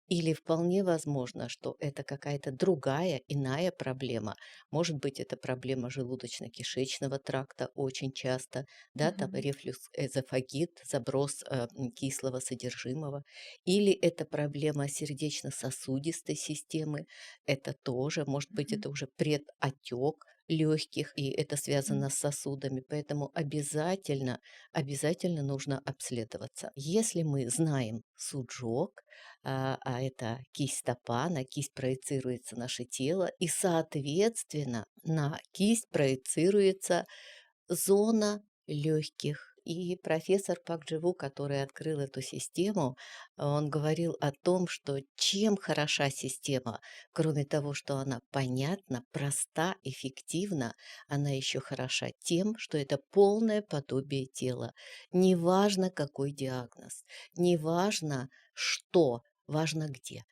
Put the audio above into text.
Или вполне возможно, что это какая-то другая, иная проблема. Может быть, это проблема желудочно-кишечного тракта очень часто, да, там Мгм. рефлюкс эзофагит, заброс кислого содержимого. Или это проблема сердечно-сосудистой системы. Это тоже, может быть, Мгм. это уже предотек легких, и это связано М. с сосудами. Поэтому обязательно нужно обследоваться. Если мы знаем суджок, это кисть стопа, на кисть проецируется наше тело, и, соответственно, на кисть проецируется зона легких. И профессор Пак Дживу, который открыл эту систему, он говорил о том, что чем хороша система, кроме того, что она понятна, проста, эффективна, она еще хороша тем, что это полное подобие тела. Неважно, какой диагноз, неважно, что, важно где.